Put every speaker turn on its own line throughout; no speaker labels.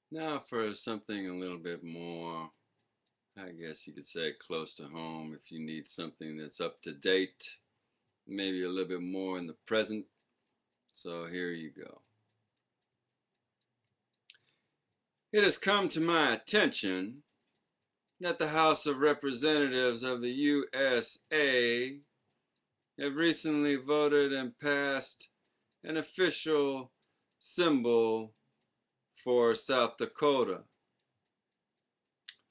Now for something a little bit more, I guess you could say close to home if you need something that's up to date, maybe a little bit more in the present. So here you go. It has come to my attention that the House of Representatives of the USA have recently voted and passed an official symbol for South Dakota,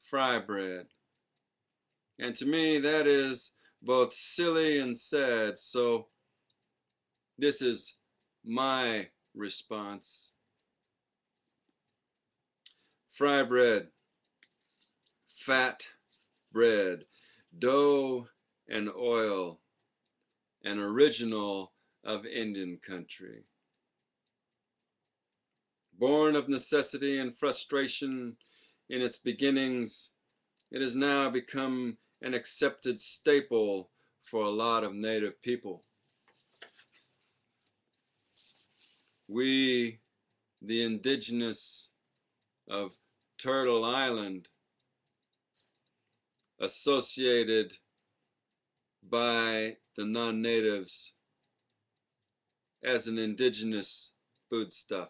fry bread. And to me, that is both silly and sad. So this is my response. Fry bread, fat bread, dough and oil, an original of Indian country. Born of necessity and frustration in its beginnings, it has now become an accepted staple for a lot of native people. We, the indigenous of Turtle Island, associated by the non-natives as an indigenous foodstuff,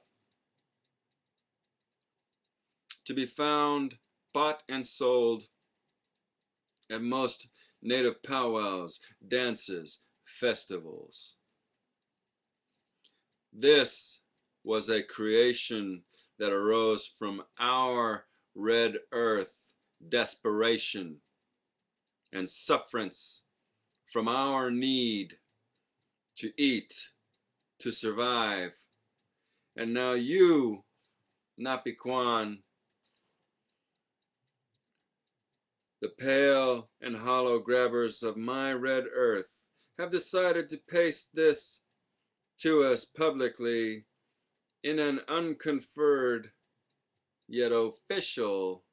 to be found, bought and sold at most native powwows, dances, festivals. This was a creation that arose from our red earth desperation and sufferance, from our need to eat, to survive. And now you, Napiquan, the pale and hollow grabbers of my red earth, have decided to paste this to us publicly in an unconferred yet official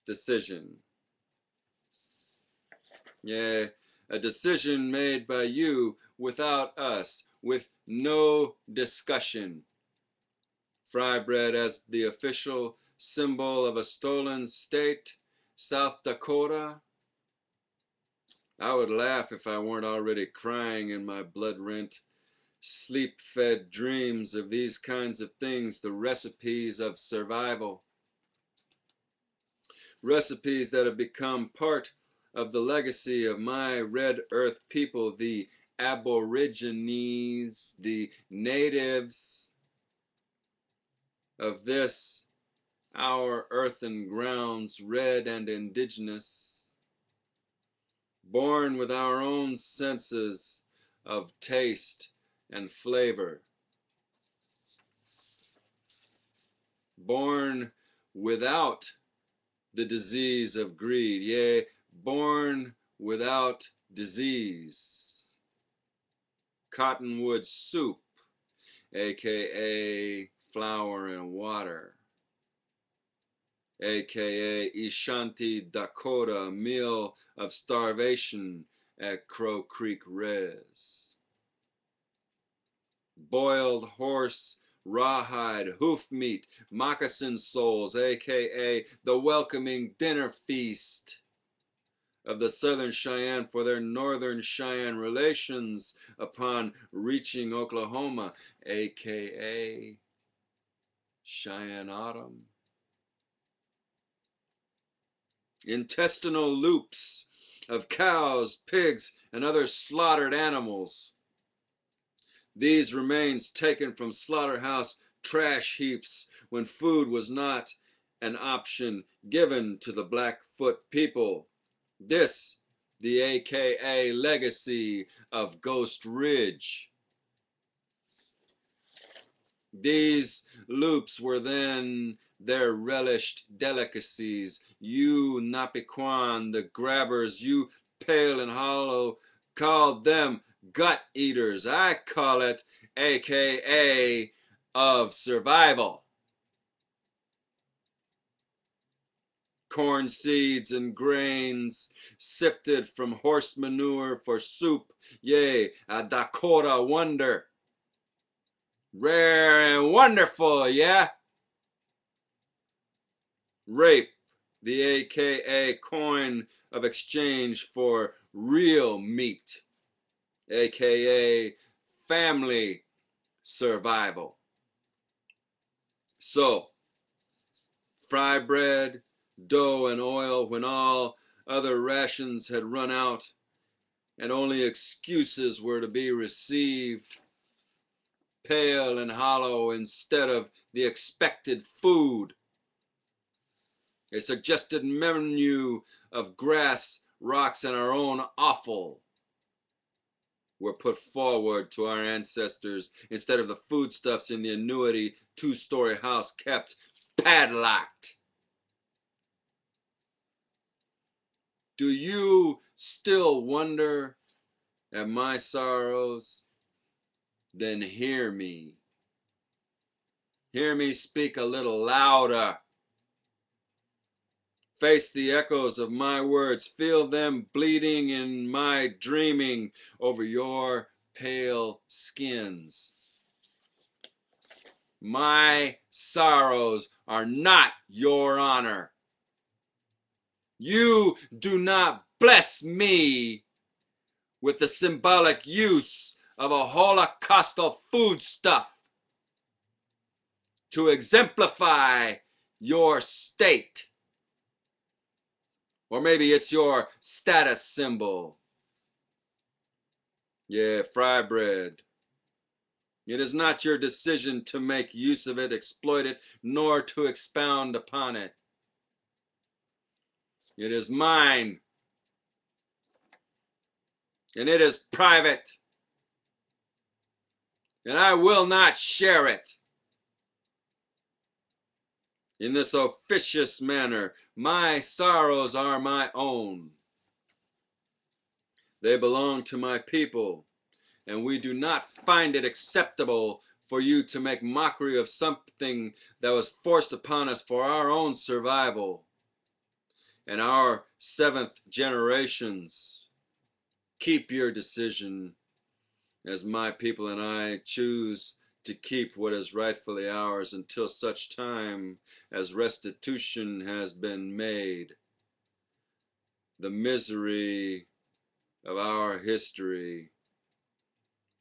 decision. Yeah, a decision made by you without us, with no discussion. Fry bread as the official symbol of a stolen state, South Dakota. I would laugh if I weren't already crying in my blood-rent, sleep-fed dreams of these kinds of things, the recipes of survival. Recipes that have become part of the legacy of my red earth people, the aborigines, the natives of this, our earthen grounds, red and indigenous, born with our own senses of taste and flavor, born without the disease of greed, yea, born without disease. Cottonwood soup, aka flour and water, aka Ishanti Dakota meal of starvation at Crow Creek Res. Boiled horse rawhide, hoof meat, moccasin soles, aka the welcoming dinner feast of the Southern Cheyenne for their Northern Cheyenne relations upon reaching Oklahoma, aka Cheyenne Autumn. Intestinal loops of cows, pigs, and other slaughtered animals. These remains taken from slaughterhouse trash heaps when food was not an option given to the Blackfoot people. This, the AKA legacy of Ghost Ridge. These loops were then their relished delicacies. You, Napiquan, the grabbers, you pale and hollow, called them gut eaters. I call it AKA of survival. Corn seeds and grains sifted from horse manure for soup, yea, a Dakota wonder. Rare and wonderful, yeah? Rape, the AKA coin of exchange for real meat, AKA family survival. So, fry bread, dough, and oil when all other rations had run out and only excuses were to be received, pale and hollow instead of the expected food. A suggested menu of grass, rocks, and our own offal were put forward to our ancestors instead of the foodstuffs in the annuity two-story house kept padlocked. Do you still wonder at my sorrows? Then hear me. Hear me speak a little louder. Face the echoes of my words. Feel them bleeding in my dreaming over your pale skins. My sorrows are not your honor. You do not bless me with the symbolic use of a holocaustal foodstuff to exemplify your state. Or maybe it's your status symbol. Yeah, fry bread. It is not your decision to make use of it, exploit it, nor to expound upon it. It is mine. And it is private. And I will not share it. In this officious manner, my sorrows are my own. They belong to my people, and we do not find it acceptable for you to make mockery of something that was forced upon us for our own survival and our seventh generations. Keep your decision, as my people and I choose to keep what is rightfully ours until such time as restitution has been made. The misery of our history.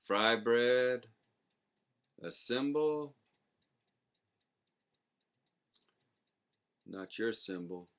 Fry bread, a symbol, not your symbol.